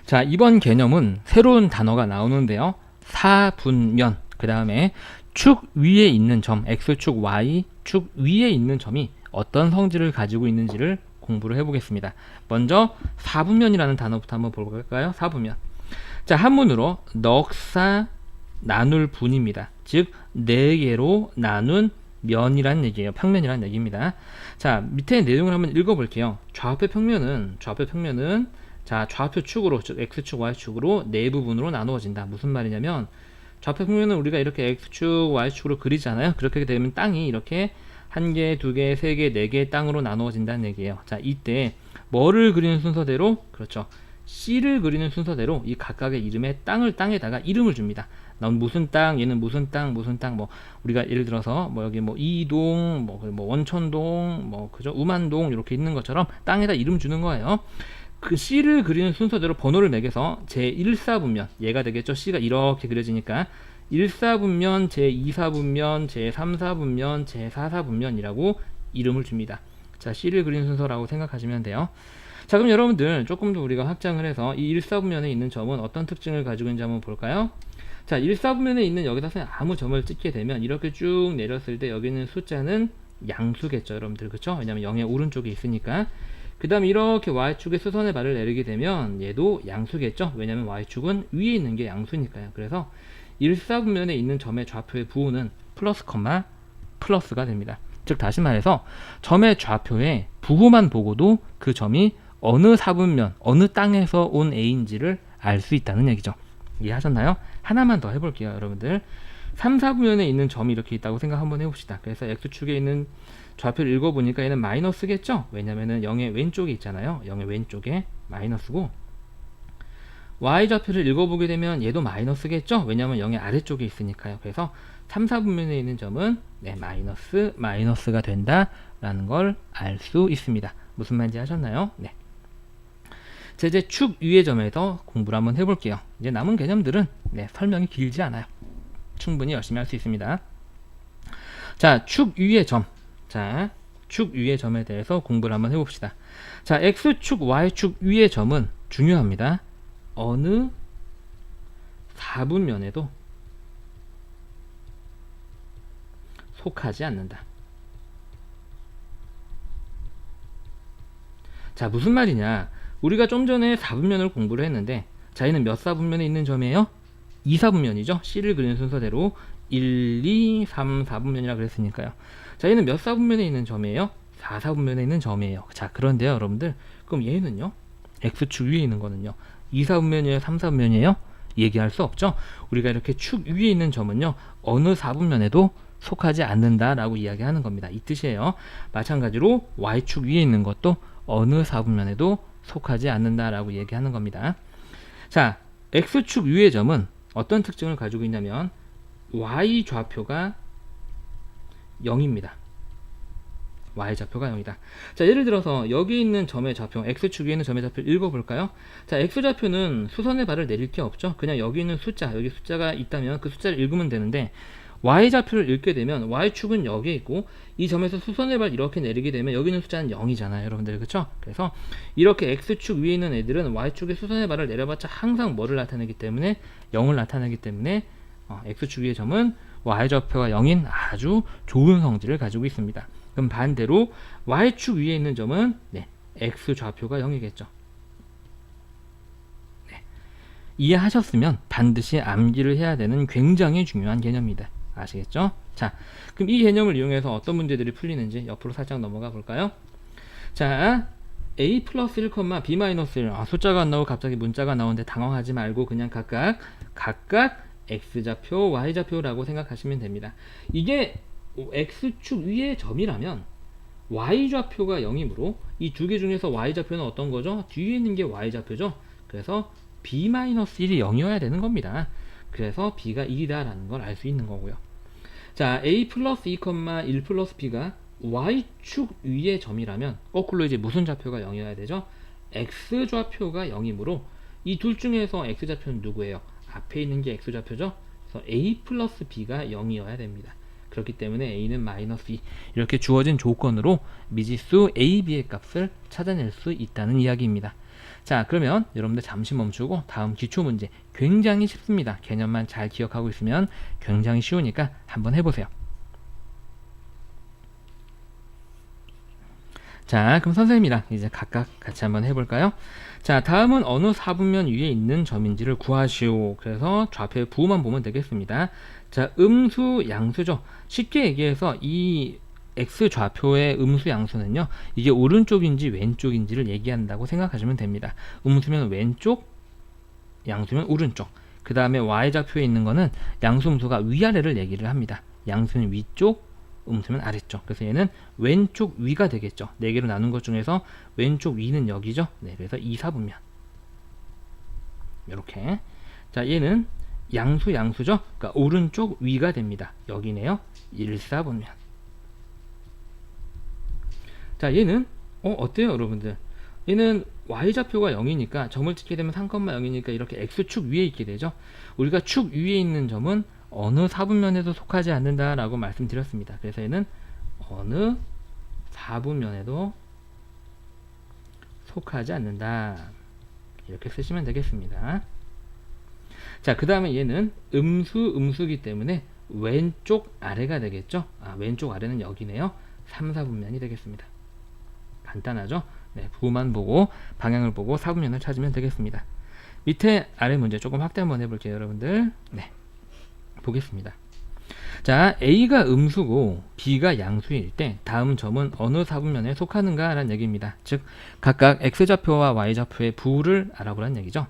자, 이번 개념은 새로운 단어가 나오는데요. 사분면, 그 다음에 축 위에 있는 점, X축, Y축 위에 있는 점이 어떤 성질을 가지고 있는지를 공부를 해보겠습니다. 먼저 사분면이라는 단어부터 한번 볼까요? 사분면. 자, 한문으로 넉사 나눌 분입니다. 즉 4개로 나눈 면이란 얘기예요. 평면이란 얘기입니다. 자, 밑에 내용을 한번 읽어볼게요. 좌표 평면은 자, 좌표 축으로, 즉 X축, Y축으로 4부분으로 나누어진다. 무슨 말이냐면 좌표 평면은 우리가 이렇게 X축, Y축으로 그리잖아요. 그렇게 되면 땅이 이렇게 1개, 2개, 3개, 4개의 땅으로 나누어진다는 얘기예요. 자, 이때 뭐를 그리는 순서대로? 그렇죠. C를 그리는 순서대로 이 각각의 이름에 땅에다가 이름을 줍니다. 난 무슨 땅, 얘는 무슨 땅, 뭐 우리가 예를 들어서 뭐 여기 뭐 이동, 뭐 원천동, 뭐 그죠, 우만동 이렇게 있는 것처럼 땅에다 이름 주는 거예요. 그 C를 그리는 순서대로 번호를 매겨서 제1사분면, 얘가 되겠죠. C가 이렇게 그려지니까 1사분면, 제2사분면, 제3사분면, 제4사분면이라고 이름을 줍니다. 자, C를 그리는 순서라고 생각하시면 돼요. 자, 그럼 여러분들 조금 더 우리가 확장을 해서 이 1사분면에 있는 점은 어떤 특징을 가지고 있는지 한번 볼까요? 자, 1사분면에 있는 여기다 아무 점을 찍게 되면 이렇게 쭉 내렸을 때 여기 있는 숫자는 양수겠죠, 여러분들. 그쵸? 왜냐면 0의 오른쪽에 있으니까. 그 다음에 이렇게 Y축에 수선의 발을 내리게 되면 얘도 양수겠죠? 왜냐면 Y축은 위에 있는 게 양수니까요. 그래서 1사분면에 있는 점의 좌표의 부호는 플러스, 플러스가 됩니다. 즉 다시 말해서 점의 좌표의 부호만 보고도 그 점이 어느 사분면, 어느 땅에서 온 A인지를 알 수 있다는 얘기죠. 이해하셨나요? 하나만 더 해볼게요, 여러분들. 3, 4분면에 있는 점이 이렇게 있다고 생각 한번 해봅시다. 그래서 X축에 있는 좌표를 읽어보니까 얘는 마이너스겠죠? 왜냐면은 0의 왼쪽에 있잖아요. 0의 왼쪽에 마이너스고, Y좌표를 읽어보게 되면 얘도 마이너스겠죠? 왜냐면 0의 아래쪽에 있으니까요. 그래서 3, 4분면에 있는 점은 마이너스가 된다라는 걸 알 수 있습니다. 무슨 말인지 하셨나요? 네. 자, 이제 축 위의 점에서 공부를 한번 해볼게요. 이제 남은 개념들은 설명이 길지 않아요. 충분히 열심히 할 수 있습니다. 자, 축 위의 점. 자, 축 위의 점에 대해서 공부를 한번 해봅시다. 자, X축, Y축 위의 점은 중요합니다. 어느 4분면에도 속하지 않는다. 자, 무슨 말이냐? 우리가 좀 전에 4분면을 공부를 했는데, 자, 얘는 몇 사분면에 있는 점이에요? 2사분면이죠. C를 그리는 순서대로 1, 2, 3, 4분면이라 그랬으니까요. 자, 얘는 몇 사분면에 있는 점이에요? 4사분면에 있는 점이에요. 자, 그런데요, 여러분들. 그럼 얘는요? X축 위에 있는 거는요? 2사분면이에요? 3사분면이에요? 얘기할 수 없죠. 우리가 이렇게 축 위에 있는 점은요, 어느 4분면에도 속하지 않는다라고 이야기하는 겁니다. 이 뜻이에요. 마찬가지로 Y축 위에 있는 것도 어느 4분면에도 속하지 않는다라고 얘기하는 겁니다. 자, X축 위의 점은 어떤 특징을 가지고 있냐면 Y좌표가 0입니다. Y좌표가 0이다. 자, 예를 들어서 여기 있는 점의 좌표, X축 위에 있는 점의 좌표를 읽어볼까요? 자, X좌표는 수선의 발을 내릴 게 없죠. 그냥 여기 있는 숫자, 여기 숫자가 있다면 그 숫자를 읽으면 되는데, Y좌표를 읽게 되면 Y축은 여기에 있고 이 점에서 수선의 발 이렇게 내리게 되면 여기 있는 숫자는 0이잖아요, 여러분들. 그쵸? 그래서 이렇게 X축 위에 있는 애들은 Y축에 수선의 발을 내려봤자 항상 뭐를 나타내기 때문에 0을 나타내기 때문에 X축 위의 점은 Y좌표가 0인 아주 좋은 성질을 가지고 있습니다. 그럼 반대로 Y축 위에 있는 점은 X좌표가 0이겠죠. 이해하셨으면 반드시 암기를 해야 되는 굉장히 중요한 개념입니다. 아시겠죠? 자, 그럼 이 개념을 이용해서 어떤 문제들이 풀리는지 옆으로 살짝 넘어가 볼까요? 자, A 플러스 1, B 마이너스 1. 숫자가 안 나오고 갑자기 문자가 나오는데 당황하지 말고 그냥 각각 X좌표, Y좌표라고 생각하시면 됩니다. 이게 X축 위의 점이라면 Y좌표가 0이므로 이 두 개 중에서 Y좌표는 어떤 거죠? 뒤에 있는 게 Y좌표죠. 그래서 B-1이 0이어야 되는 겁니다. 그래서 B가 1이다 라는 걸 알 수 있는 거고요. 자, A 플러스 2, 1 플러스 B가 Y축 위의 점이라면 거꾸로 이제 무슨 좌표가 0이어야 되죠? X좌표가 0이므로 이 둘 중에서 X좌표는 누구예요? 앞에 있는 게 X좌표죠? 그래서 A 플러스 B가 0이어야 됩니다. 그렇기 때문에 a는 마이너스 2 이렇게 주어진 조건으로 미지수 a, b의 값을 찾아낼 수 있다는 이야기입니다. 자, 그러면 여러분들 잠시 멈추고 다음 기초문제 굉장히 쉽습니다. 개념만 잘 기억하고 있으면 굉장히 쉬우니까 한번 해보세요. 자, 그럼 선생님이랑 이제 각각 같이 한번 해볼까요? 자, 다음은 어느 사분면 위에 있는 점인지를 구하시오. 그래서 좌표의 부호만 보면 되겠습니다. 자, 음수, 양수죠. 쉽게 얘기해서 이 x 좌표의 음수 양수는요, 이게 오른쪽인지 왼쪽인지를 얘기한다고 생각하시면 됩니다. 음수면 왼쪽, 양수면 오른쪽. 그 다음에 y 좌표에 있는 거는 양수 음수가 위아래를 얘기를 합니다. 양수는 위쪽, 음수면 아래쪽. 그래서 얘는 왼쪽 위가 되겠죠. 4개로 나눈 것 중에서 왼쪽 위는 여기죠. 네, 그래서 2, 4분면 이렇게. 자, 얘는 양수죠. 그러니까 오른쪽 위가 됩니다. 여기네요. 1, 4분면. 자, 얘는 어때요, 여러분들? 얘는 y좌표가 0이니까 점을 찍게 되면 3,0이니까 이렇게 x축 위에 있게 되죠. 우리가 축 위에 있는 점은 어느 사분면에도 속하지 않는다라고 말씀드렸습니다. 그래서 얘는 어느 사분면에도 속하지 않는다. 이렇게 쓰시면 되겠습니다. 자, 그 다음에 얘는 음수이기 때문에 왼쪽 아래가 되겠죠. 왼쪽 아래는 여기네요. 3, 4분면이 되겠습니다. 간단하죠? 네, 부호만 보고 방향을 보고 사분면을 찾으면 되겠습니다. 밑에 아래 문제 조금 확대 한번 해볼게요, 여러분들. 네, 보겠습니다. 자, A가 음수고 B가 양수일 때 다음 점은 어느 사분면에 속하는가 라는 얘기입니다. 즉 각각 X좌표와 Y좌표의 부호를 알아보라는 얘기죠.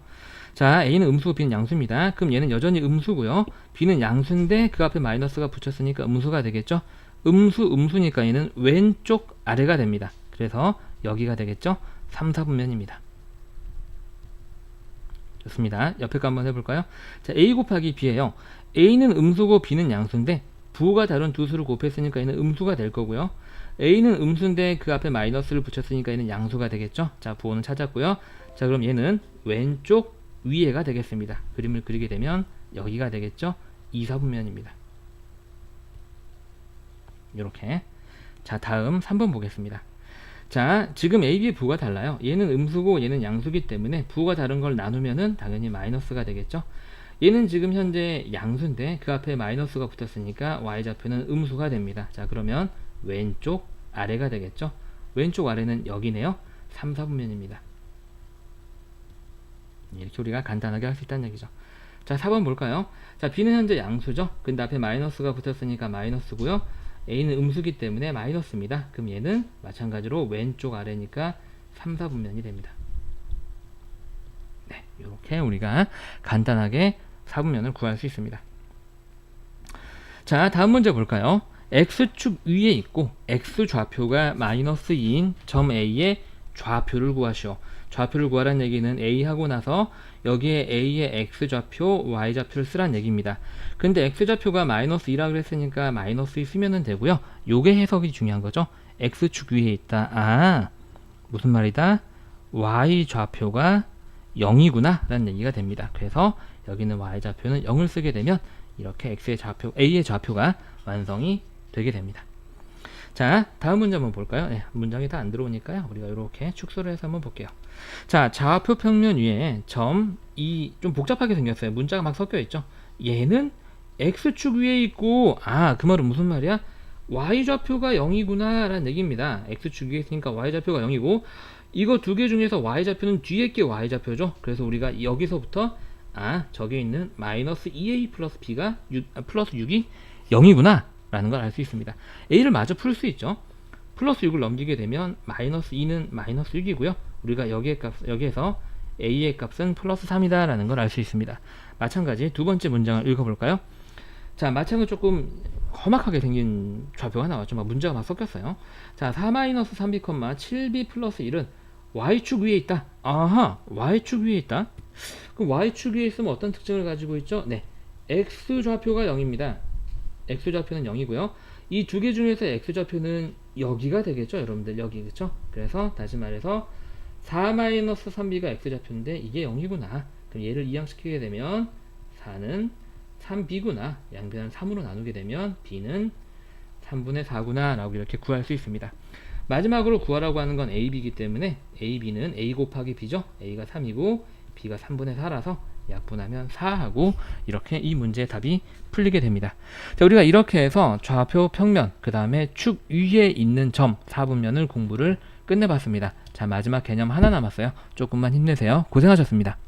자, A는 음수고 B는 양수입니다. 그럼 얘는 여전히 음수고요. B는 양수인데 그 앞에 마이너스가 붙였으니까 음수가 되겠죠. 음수니까 얘는 왼쪽 아래가 됩니다. 그래서 여기가 되겠죠. 3, 4분면입니다. 좋습니다. 옆에 거 한번 해볼까요? 자, A 곱하기 B예요. A는 음수고 B는 양수인데 부호가 다른 두 수를 곱했으니까 얘는 음수가 될 거고요. A는 음수인데 그 앞에 마이너스를 붙였으니까 얘는 양수가 되겠죠. 자, 부호는 찾았고요. 자, 그럼 얘는 왼쪽 위에가 되겠습니다. 그림을 그리게 되면 여기가 되겠죠. 2, 4분면입니다. 이렇게. 자, 다음 3번 보겠습니다. 자, 지금 A, B의 부호가 달라요. 얘는 음수고 얘는 양수기 때문에 부호가 다른 걸 나누면은 당연히 마이너스가 되겠죠. 얘는 지금 현재 양수인데 그 앞에 마이너스가 붙었으니까 y좌표는 음수가 됩니다. 자, 그러면 왼쪽 아래가 되겠죠. 왼쪽 아래는 여기네요. 3, 4분면입니다. 이렇게 우리가 간단하게 할 수 있다는 얘기죠. 자, 4번 볼까요? 자, B는 현재 양수죠. 근데 앞에 마이너스가 붙었으니까 마이너스고요. A는 음수기 때문에 마이너스입니다. 그럼 얘는 마찬가지로 왼쪽 아래니까 3, 4분면이 됩니다. 네, 이렇게 우리가 간단하게 4분면을 구할 수 있습니다. 자, 다음 문제 볼까요? X축 위에 있고 X좌표가 마이너스 2인 점 A의 좌표를 구하시오. 좌표를 구하라는 얘기는 A 하고 나서 여기에 A의 X좌표, Y좌표를 쓰란 얘기입니다. 근데 X좌표가 마이너스 2라고 했으니까 마이너스 2 쓰면 되고요. 요게 해석이 중요한 거죠. X축 위에 있다. 무슨 말이다? Y좌표가 0이구나 라는 얘기가 됩니다. 그래서 여기는 Y좌표는 0을 쓰게 되면 이렇게 X의 좌표, A의 좌표가 완성이 되게 됩니다. 자, 다음 문제 한번 볼까요? 네, 문장이 다 안 들어오니까요. 우리가 이렇게 축소를 해서 한번 볼게요. 자, 좌표 평면 위에 점, 좀 복잡하게 생겼어요. 문자가 막 섞여 있죠. 얘는 X축 위에 있고, 그 말은 무슨 말이야? Y좌표가 0이구나 라는 얘기입니다. X축 위에 있으니까 Y좌표가 0이고, 이거 두 개 중에서 Y좌표는 뒤에 게 Y좌표죠. 그래서 우리가 여기서부터, 저기 있는 마이너스 2A 플러스 B가 플러스 6이 0이구나 라는 걸 알 수 있습니다. A를 마저 풀 수 있죠. 플러스 6을 넘기게 되면 마이너스 2는 마이너스 6이고요. 우리가 여기에서 A의 값은 플러스 3이다 라는 걸 알 수 있습니다. 마찬가지 두 번째 문장을 읽어볼까요? 자, 마찬가지로 조금 험악하게 생긴 좌표가 나왔죠. 문자가 막 섞였어요. 자, 4-3b, 7b 플러스 1은 Y축 위에 있다. Y축 위에 있다. 그럼 Y축 위에 있으면 어떤 특징을 가지고 있죠? 네, X좌표가 0입니다. X좌표는 0이고요. 이 두 개 중에서 X좌표는 여기가 되겠죠, 여러분들. 여기, 그쵸? 그래서 다시 말해서 4-3b가 X좌표인데 이게 0이구나. 그럼 얘를 이항시키게 되면 4는 3b구나. 양변을 3으로 나누게 되면 b는 3분의 4구나 라고 이렇게 구할 수 있습니다. 마지막으로 구하라고 하는 건 A, B이기 때문에 A, B는 A 곱하기 B죠. A가 3이고 B가 3분의 4라서 약분하면 4하고 이렇게 이 문제의 답이 풀리게 됩니다. 자, 우리가 이렇게 해서 좌표 평면 그 다음에 축 위에 있는 점 4분면을 공부를 끝내봤습니다. 자, 마지막 개념 하나 남았어요. 조금만 힘내세요. 고생하셨습니다.